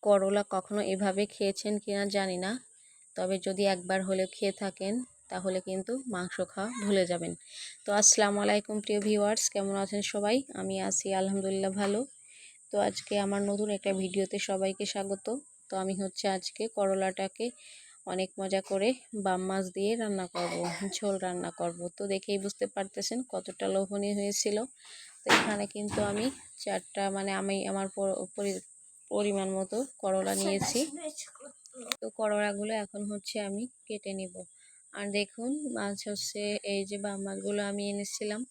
করলা কখনো এভাবে খেয়েছেন কিনা জানি না, তবে যদি একবার হলেও খেয়ে থাকেন তাহলে কিন্তু মাংস খাওয়া ভুলে যাবেন। তো আসসালামু আলাইকুম প্রিয় ভিউয়ার্স, কেমন আছেন সবাই? আমি আছি আলহামদুলিল্লাহ ভালো। তো আজকে আমার নতুন একটা ভিডিওতে সবাইকে স্বাগত। তো আমি আজকে করলাটাকে অনেক মজা করে বাম মাছ দিয়ে রান্না করব, ঝোল রান্না করব। তো দেখেই বুঝতে পারতেছেন কতটা লোভনীয় হয়েছিল। তো এখানে কিন্তু আমি চারটা আমি আমার পরিমাণ মতো করলা নিয়েছি। তো করলাগুলো এখন আমি কেটে নিব। আর দেখুন মাছ এই যে বাম মাছগুলো আমি এনেছিলাম,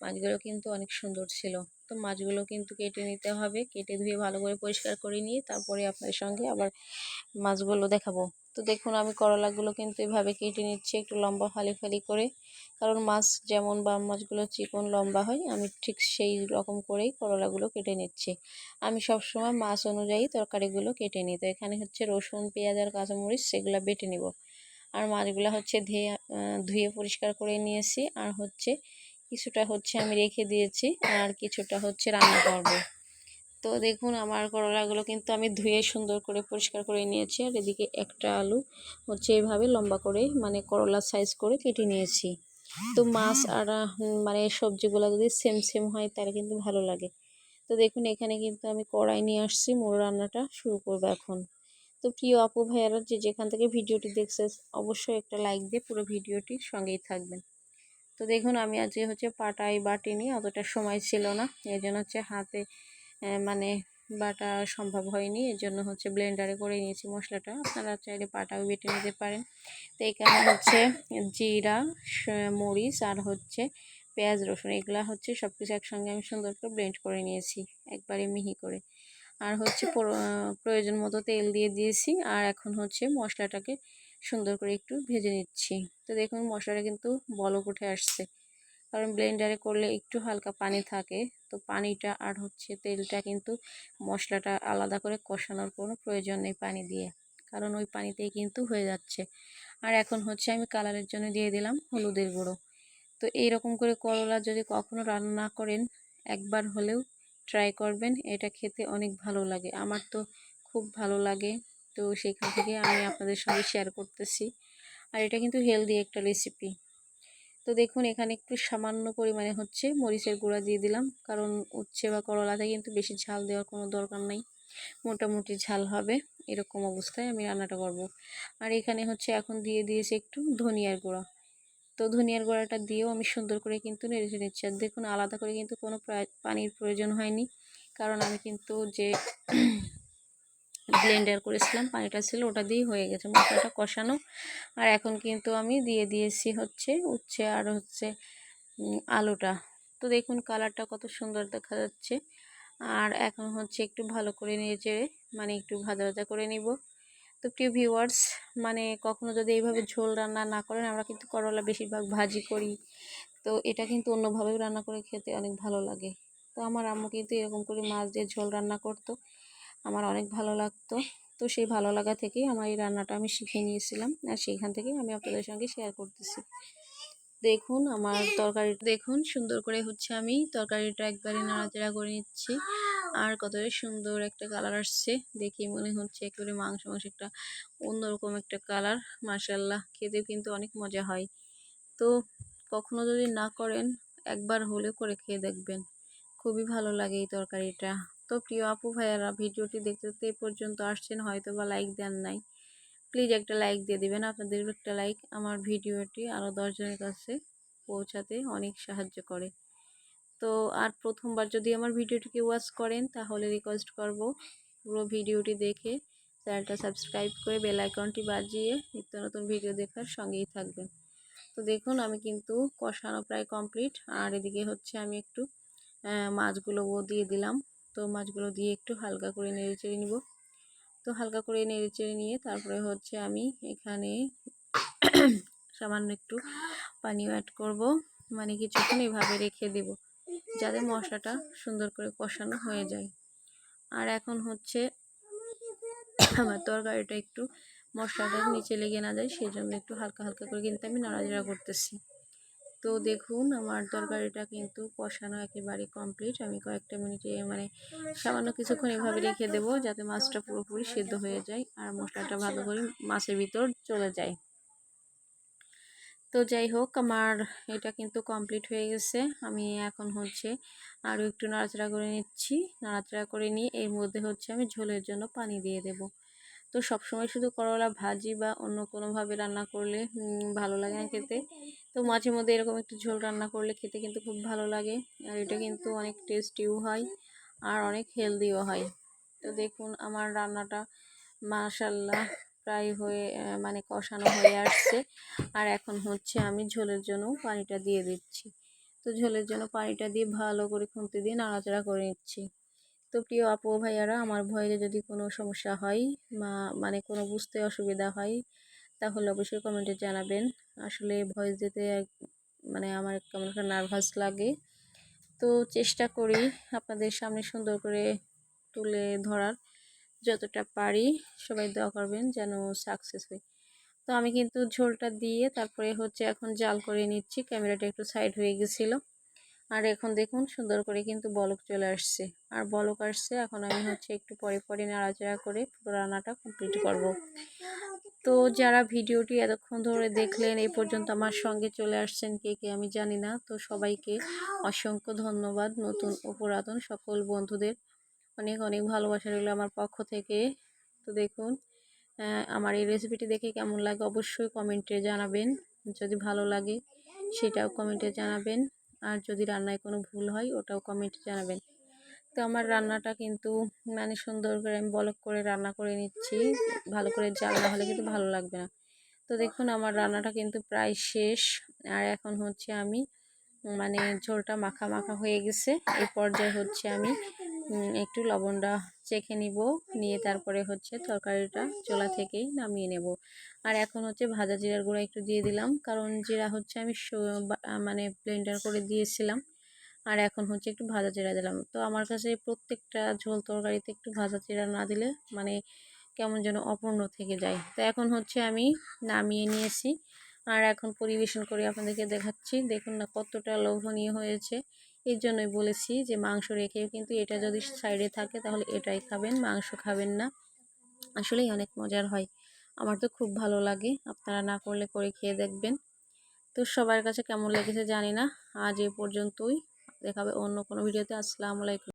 মাছগুলো কিন্তু অনেক সুন্দর ছিল। তো মাছগুলো কিন্তু কেটে নিতে হবে, কেটে ধুয়ে ভালো করে পরিষ্কার করে নিয়ে তারপরে আপনাদের সঙ্গে আবার মাছগুলো দেখাবো। তো দেখুন আমি করলাগুলো কিন্তু এভাবে কেটে নিচ্ছি, একটু লম্বা ফালি ফালি করে, কারণ মাছ যেমন বাম মাছগুলো চিকন লম্বা হয়, আমি ঠিক সেই রকম করেই করলাগুলো কেটে নিচ্ছি। আমি সবসময় মাছ অনুযায়ী তরকারিগুলো কেটে নিই। তো এখানে রসুন, পেঁয়াজ আর কাঁচামরিচ সেগুলো বেটে নিব। আর মাছগুলো ধুয়ে পরিষ্কার করে নিয়েছি। আর কিছুটা আমি রেখে দিয়েছি, আর কিছুটা রান্না করব। তো দেখুন আমার করলাগুলো কিন্তু আমি ধুয়ে সুন্দর করে পরিষ্কার করে নিয়েছি। আর এদিকে একটা আলু এইভাবে লম্বা করে করলার সাইজ করে কেটে নিয়েছি। তো মাছ আর সবজিগুলো যদি সেম সেম হয় তাহলে কিন্তু ভালো লাগে। তো দেখুন এখানে কিন্তু আমি কড়াই নিয়ে আসছি, মোর রান্নাটা শুরু করবো এখন। তো প্রিয় আপু ভাইয়ারা যেখান থেকে ভিডিওটি দেখছে অবশ্যই একটা লাইক দিয়ে পুরো ভিডিওটির সঙ্গেই থাকবেন। তো দেখুন আমি আজকে পাটায় বাটিনি, অতটা সময় ছিল না, এই জন্য হাতে বাটা সম্ভব হয়নি। এর জন্য ব্লেন্ডারে করে নিয়েছি মশলাটা। আপনারা চাইলে পাটাও বেটে নিতে পারেন। তো এখানে জিরা, মরিচ আর পেঁয়াজ, রসুন এগুলা সব কিছু একসঙ্গে আমি সুন্দর করে ব্লেন্ড করে নিয়েছি, একবারে মিহি করে। আর প্রয়োজন মতো তেল দিয়ে দিয়েছি। আর এখন মশলাটাকে সুন্দর করে একটু ভেজে নিচ্ছি। তো দেখুন মশলাটা কিন্তু বলক উঠে আসছে, কারণ ব্লেন্ডারে করলে একটু হালকা পানি থাকে। তো পানিটা আর তেলটা কিন্তু মশলাটা আলাদা করে কষানোর কোনো প্রয়োজন নেই পানি দিয়ে, কারণ ওই পানিতেই কিন্তু হয়ে যাচ্ছে। আর এখন আমি কালারের জন্য দিয়ে দিলাম হলুদের গুঁড়ো। তো এইরকম করে করলা যদি কখনো রান্না করেন একবার হলেও ট্রাই করবেন, এটা খেতে অনেক ভালো লাগে। আমার তো খুব ভালো লাগে। তো সেখান থেকে আমি আপনাদের সঙ্গে শেয়ার করতেছি। আর এটা কিন্তু হেলদি একটা রেসিপি। তো দেখুন এখানে একটু সামান্য পরিমাণে মরিচের গুঁড়া দিয়ে দিলাম, কারণ উচ্ছে বা করলাতে কিন্তু বেশি ঝাল দেওয়ার কোনো দরকার নেই, মোটামুটি ঝাল হবে। এরকম অবস্থায় আমি রান্নাটা করব। আর এখানে এখন দিয়ে দিয়েছি একটু ধনিয়ার গুঁড়া। তো ধনিয়ার গুঁড়াটা দিয়েও আমি সুন্দর করে কিন্তু নেড়ে নিচ্ছি। আর দেখুন আলাদা করে কিন্তু কোনো পানির প্রয়োজন হয়নি, কারণ আমি কিন্তু যে ব্লেন্ডার করেছিলাম পানিটা ছিল ওটা দিয়েই হয়ে গেছে মশলাটা কষানো। আর এখন কিন্তু আমি দিয়ে দিয়েছি উচ্ছে আর আলুটা। তো দেখুন কালারটা কত সুন্দর দেখা যাচ্ছে। আর এখন একটু ভালো করে নেড়ে একটু ভাজা ভাজা করে নিব। তো প্রিয় ভিউয়ার্স, কখনো যদি এইভাবে ঝোল রান্না না করেন, আমরা কিন্তু করলা বেশিরভাগ ভাজি করি, তো এটা কিন্তু অন্যভাবেও রান্না করে খেতে অনেক ভালো লাগে। তো আমার আম্মু কিন্তু এরকম করে মাছ দিয়ে ঝোল রান্না করতো, আমার অনেক ভালো লাগতো। তো সেই ভালো লাগা থেকেই আমার এই রান্নাটা আমি শিখে নিয়েছিলাম, আর সেইখান থেকেই আমি আপনাদের সঙ্গে শেয়ার করতেছি। দেখুন আমার তরকারিটা দেখুন সুন্দর করে আমি তরকারিটা একবারে নাড়াচাড়া করে নিচ্ছি। আর কতটা সুন্দর একটা কালার আসছে, দেখি মনে হচ্ছে একেবারে মাংস একটা অন্যরকম একটা কালার। মাশাআল্লাহ, খেতেও কিন্তু অনেক মজা হয়। তো কখনো যদি না করেন একবার হলেও করে খেয়ে দেখবেন, খুবই ভালো লাগে এই তরকারিটা। তো প্রিয় আপু ভাইয়ারা ভিডিওটি দেখতে দেখতে এ পর্যন্ত আসছেন, হয়তো বা লাইক দেন নাই, প্লিজ একটা লাইক দিয়ে দিবেন। আপনাদের একটা লাইক আমার ভিডিওটি আরও 10 জনের কাছে পৌঁছাতে অনেক সাহায্য করে। তো আর প্রথমবার যদি আমার ভিডিওটিকে ওয়াচ করেন তাহলে রিকোয়েস্ট করব পুরো ভিডিওটি দেখে চ্যানেলটা সাবস্ক্রাইব করে বেল আইকনটি বাজিয়ে নিত্য নতুন ভিডিও দেখার সঙ্গেই থাকবেন। তো দেখুন আমি কিন্তু কষানো প্রায় কমপ্লিট। আর এদিকে আমি একটু মাছগুলো দিয়ে দিলাম। তো মাছগুলো দিয়ে একটু হালকা করে নেড়ে চেড়ে নিব। তো হালকা করে নেড়ে চেড়ে নিয়ে তারপরে আমি এখানে সামান্য একটু পানি অ্যাড করব, কিছুক্ষণ এভাবে রেখে দেব যাতে মশলাটা সুন্দর করে কষানো হয়ে যায়। আর এখন আমার তরকারিটা একটু মশলাটা নিচে লেগে না যায়, সেই জন্য একটু হালকা হালকা করে কিন্তু আমি নাড়াচাড়া করতেছি। তো দেখুন আমার তরকারিটা কিন্তু কষানো একেবারে কমপ্লিট। আমি কয়েকটা মিনিটে মানে সামান্য কিছুক্ষণ এভাবে রেখে দেবো যাতে মাছটা পুরোপুরি সিদ্ধ হয়ে যায় আর মশলাটা ভালো করে মাছের ভিতর চলে যায়। তো যাই হোক, আমার এটা কিন্তু কমপ্লিট হয়ে গেছে। আমি এখন হচ্ছে আরও একটু নাড়াচাড়া করে নিচ্ছি। নাড়াচাড়া করে নিয়ে এর মধ্যে হচ্ছে আমি ঝোলের জন্য পানি দিয়ে দেব। তো সবসময় শুধু করলা ভাজি বা অন্য কোনোভাবে রান্না করলে ভালো লাগে না খেতে। তো মাঝে মধ্যে এরকম একটু ঝোল রান্না করলে খেতে কিন্তু খুব ভালো লাগে। আর এটা কিন্তু অনেক টেস্টিও হয় আর অনেক হেলদিও হয়। তো দেখুন আমার রান্নাটা মাশাআল্লাহ প্রায় হয়ে মানে কষানো হয়ে আসছে। আর এখন হচ্ছে আমি ঝোলের জন্য পানিটা দিয়ে দিচ্ছি। তো ঝোলের জন্য পানিটা দিয়ে ভালো করে খুন্তি দিয়ে নাড়াচাড়া করে নিচ্ছি। তো প্রিয় আপু ভাইয়ারা, আমার ভয়েসে যদি কোনো সমস্যা হয় মানে কোনো বুঝতে অসুবিধা হয় তাহলে অবশ্যই কমেন্টে জানাবেন। আসলে ভয়েস দিতে মানে আমার কেমন একটা নার্ভাস লাগে। তো চেষ্টা করি আপনাদের সামনে সুন্দর করে তুলে ধরার, যতটা পারি। সবাই দোয়া করবেন যেন সাকসেস হয়। তো আমি কিন্তু ঝোলটা দিয়ে তারপরে হচ্ছে এখন জাল করে নিচ্ছি। ক্যামেরাটা একটু সাইড হয়ে গেছিলো। আর এখন দেখুন সুন্দর করে কিন্তু বলক চলে আসছে। আর বলক আসছে, এখন আমি হচ্ছে একটু পরে পরে নাড়াচাড়া করে পুরো রান্নাটা কমপ্লিট করব। তো যারা ভিডিওটি এতক্ষণ ধরে দেখলেন, এই পর্যন্ত আমার সঙ্গে চলে আসছেন কে কে আমি জানি না। তো সবাইকে অসংখ্য ধন্যবাদ। নতুন ও পুরাতন সকল বন্ধুদের অনেক অনেক ভালোবাসা রইল আমার পক্ষ থেকে। তো দেখুন আমার এই রেসিপিটি দেখে কেমন লাগে অবশ্যই কমেন্টে জানাবেন। যদি ভালো লাগে সেটাও কমেন্টে জানাবেন। আর যদি রান্নায় কোনো ভুল হয় ওটাও কমেন্টে জানাবেন। তো আমার রান্নাটা কিন্তু মানে সুন্দর করে আমি বলক করে রান্না করে নিচ্ছি। ভালো করে জাল না হলে কিন্তু ভালো লাগবে না। তো দেখুন আমার রান্নাটা কিন্তু প্রায় শেষ। আর এখন হচ্ছে আমি মানে ঝোলটা মাখা মাখা হয়ে গেছে। এই পর্যায়ে হচ্ছে আমি একটু লবণটা চেখে নিব, নিয়ে তারপরে হচ্ছে তরকারিটা চুলা থেকেই নামিয়ে নেব। আর এখন হচ্ছে ভাজা জিরার গুঁড়া একটু দিয়ে দিলাম, কারণ জিরা হচ্ছে আমি মানে ব্লেন্ডার করে দিয়েছিলাম। আর এখন হচ্ছে একটু ভাজা জিরা দিলাম। তো আমার কাছে প্রত্যেকটা ঝোল তরকারিতে একটু ভাজা জিরা না দিলে মানে কেমন যেন অপূর্ণ থেকে যায়। তো এখন হচ্ছে আমি নামিয়ে নিয়েছি। আর এখন পরিবেশন করে আপনাদেরকে দেখাচ্ছি। দেখুন না কতটা লোভনীয় হয়েছে। এর জন্যই বলেছি যে মাংস রেখেও কিন্তু এটা যদি সাইডে থাকে তাহলে এটাই খাবেন, মাংস খাবেন না। আসলেই অনেক মজার হয়। আমার তো খুব ভালো লাগে। আপনারা না করলে করে খেয়ে দেখবেন। তো সবার কাছে কেমন লেগেছে জানি না। আজ এ পর্যন্তই। দেখা হবে অন্য কোনো ভিডিওতে। আসসালামু আলাইকুম।